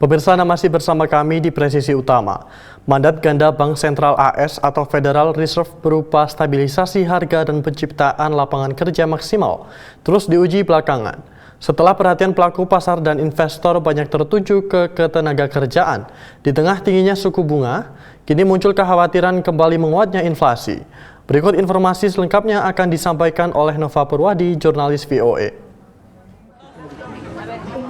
Pemirsa, Anda masih bersama kami di Presisi Utama. Mandat ganda Bank Sentral AS atau Federal Reserve berupa stabilisasi harga dan penciptaan lapangan kerja maksimal terus diuji belakangan. Setelah perhatian pelaku pasar dan investor banyak tertuju ke ketenaga kerjaan, di tengah tingginya suku bunga, kini muncul kekhawatiran kembali menguatnya inflasi. Berikut informasi selengkapnya akan disampaikan oleh Nova Purwadi, jurnalis VOA.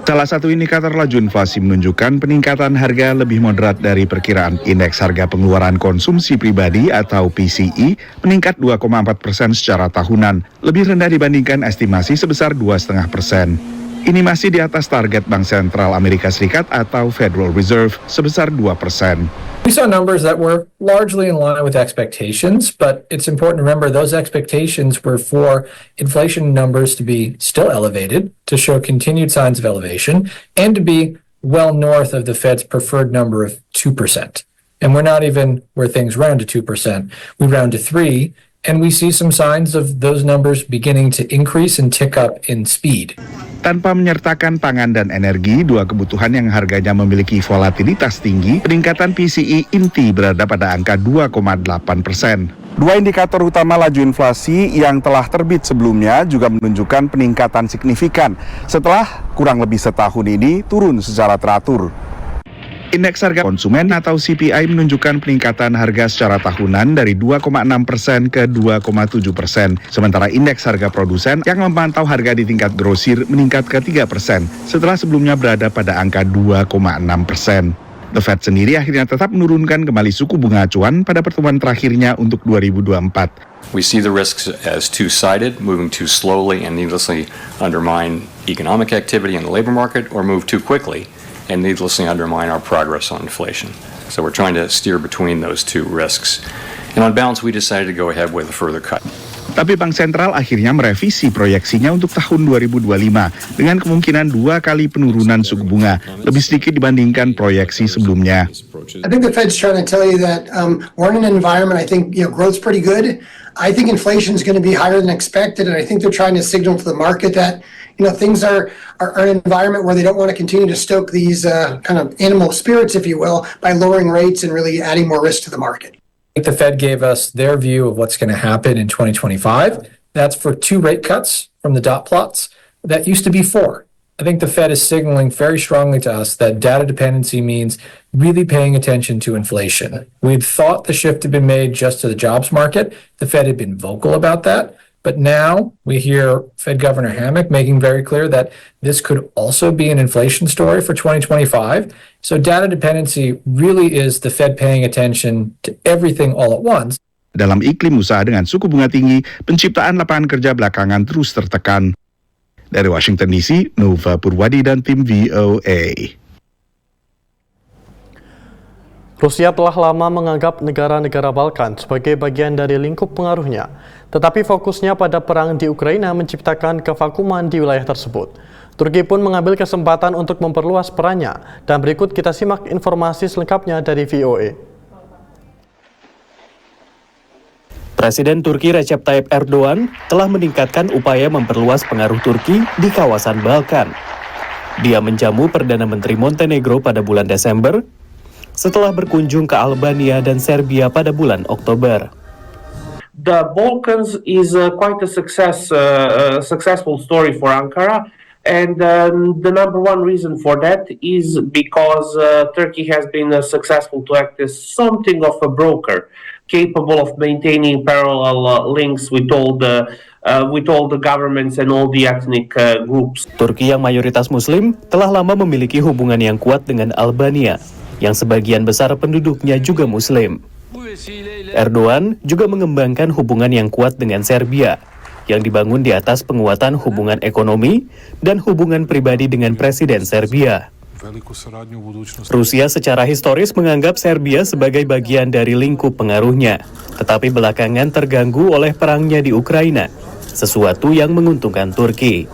Salah satu indikator laju inflasi menunjukkan peningkatan harga lebih moderat dari perkiraan. Indeks harga pengeluaran konsumsi pribadi atau PCE meningkat 2,4% secara tahunan, lebih rendah dibandingkan estimasi sebesar 2,5%. Ini masih di atas target Bank Sentral Amerika Serikat atau Federal Reserve sebesar 2%. We saw numbers that were largely in line with expectations, but it's important to remember those expectations were for inflation numbers to be still elevated, to show continued signs of elevation, and to be well north of the Fed's preferred number of 2%. And we're not even where things round to 2%. We round to 3%, and we see some signs of those numbers beginning to increase and tick up in speed. Tanpa menyertakan pangan dan energi, dua kebutuhan yang harganya memiliki volatilitas tinggi, peningkatan PCE inti berada pada angka 2,8%. Dua indikator utama laju inflasi yang telah terbit sebelumnya juga menunjukkan peningkatan signifikan setelah kurang lebih setahun ini turun secara teratur. Indeks harga konsumen atau CPI menunjukkan peningkatan harga secara tahunan dari 2,6% ke 2,7%. Sementara indeks harga produsen yang memantau harga di tingkat grosir meningkat ke 3%, setelah sebelumnya berada pada angka 2,6%. The Fed sendiri akhirnya tetap menurunkan kembali suku bunga acuan pada pertemuan terakhirnya untuk 2024. We see the risks as two-sided, moving too slowly and needlessly undermine economic activity in the labor market, or move too quickly and needlessly undermine our progress on inflation. So we're trying to steer between those two risks. And on balance, we decided to go ahead with a further cut. Tapi Bank Sentral akhirnya merevisi proyeksinya untuk tahun 2025 dengan kemungkinan 2 kali penurunan suku bunga, lebih sedikit dibandingkan proyeksi sebelumnya. I think the Fed's trying to tell you that we're in an environment, I think growth's pretty good. I think inflation's going to be higher than expected, and I think they're trying to signal to the market that things are an environment where they don't want to continue to stoke these kind of animal spirits, if you will, by lowering rates and really adding more risk to the market. I think the Fed gave us their view of what's going to happen in 2025. That's for 2 rate cuts from the dot plots. That used to be 4. I think the Fed is signaling very strongly to us that data dependency means really paying attention to inflation. We'd thought the shift had been made just to the jobs market. The Fed had been vocal about that. But now we hear Fed Governor Hammack making very clear that this could also be an inflation story for 2025. So data dependency really is the Fed paying attention to everything all at once. Dalam iklim usaha dengan suku bunga tinggi, penciptaan lapangan kerja belakangan terus tertekan. Dari Washington DC, Nova Purwadi dan tim VOA. Rusia telah lama menganggap negara-negara Balkan sebagai bagian dari lingkup pengaruhnya, tetapi fokusnya pada perang di Ukraina menciptakan kevakuman di wilayah tersebut. Turki pun mengambil kesempatan untuk memperluas perannya, dan berikut kita simak informasi selengkapnya dari VOA. Presiden Turki Recep Tayyip Erdogan telah meningkatkan upaya memperluas pengaruh Turki di kawasan Balkan. Dia menjamu Perdana Menteri Montenegro pada bulan Desember, setelah berkunjung ke Albania dan Serbia pada bulan Oktober. The Balkans is quite a successful story for Ankara, and the number one reason for that is because Turkey has been successful to act as something of a broker, capable of maintaining parallel links with all the governments and all the ethnic groups. Turki yang mayoritas Muslim telah lama memiliki hubungan yang kuat dengan Albania, yang sebagian besar penduduknya juga Muslim. Erdogan juga mengembangkan hubungan yang kuat dengan Serbia, yang dibangun di atas penguatan hubungan ekonomi dan hubungan pribadi dengan Presiden Serbia. Rusia secara historis menganggap Serbia sebagai bagian dari lingkup pengaruhnya, tetapi belakangan terganggu oleh perangnya di Ukraina, sesuatu yang menguntungkan Turki.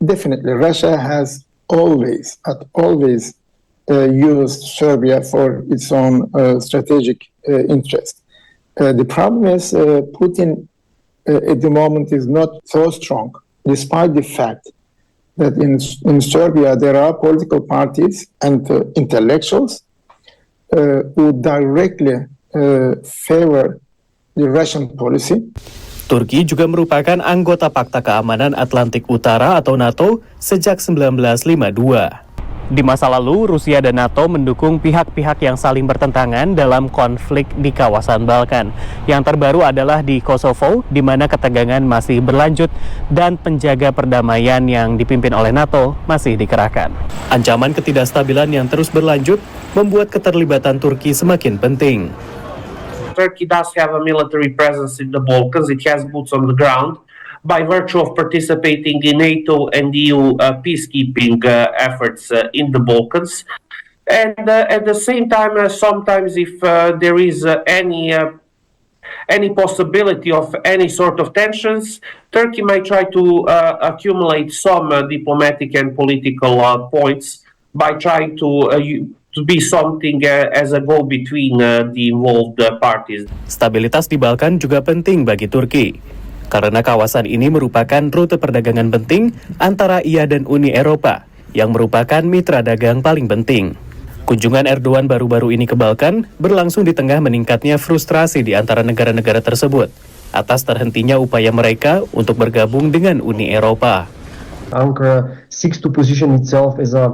Definitely, Russia has always used Serbia for its own strategic interest. The problem is Putin at the moment is not so strong, despite the fact that in Serbia there are political parties and intellectuals who directly favor the Russian policy. Turki juga merupakan anggota Pakta Keamanan Atlantik Utara atau NATO sejak 1952. Di masa lalu, Rusia dan NATO mendukung pihak-pihak yang saling bertentangan dalam konflik di kawasan Balkan. Yang terbaru adalah di Kosovo, di mana ketegangan masih berlanjut dan penjaga perdamaian yang dipimpin oleh NATO masih dikerahkan. Ancaman ketidakstabilan yang terus berlanjut membuat keterlibatan Turki semakin penting. Turkey does have a military presence in the Balkans. It has boots on the ground by virtue of participating in NATO and EU peacekeeping efforts in the Balkans. And at the same time, sometimes if there is any possibility of any sort of tensions, Turkey might try to accumulate some diplomatic and political points by trying to be something as a go-between the involved parties. Stabilitas di Balkan juga penting bagi Turki, karena kawasan ini merupakan rute perdagangan penting antara ia dan Uni Eropa, yang merupakan mitra dagang paling penting. Kunjungan Erdogan baru-baru ini ke Balkan berlangsung di tengah meningkatnya frustrasi di antara negara-negara tersebut atas terhentinya upaya mereka untuk bergabung dengan Uni Eropa. Ankara seeks to position itself as a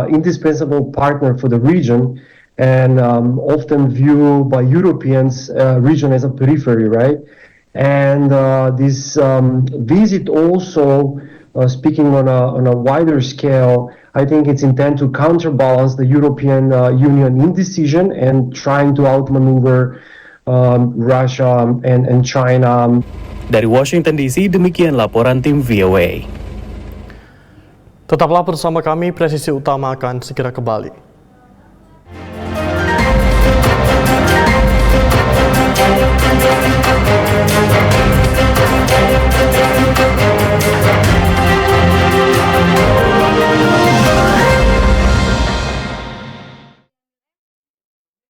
indispensable partner for the region, and often viewed by Europeans region as a periphery, right? And this visit also, speaking on a wider scale, I think it's intended to counterbalance the European Union indecision and trying to outmaneuver Russia and China. Dari Washington DC, demikian laporan tim VOA. Tetaplah bersama kami, Presisi Utama akan segera kembali.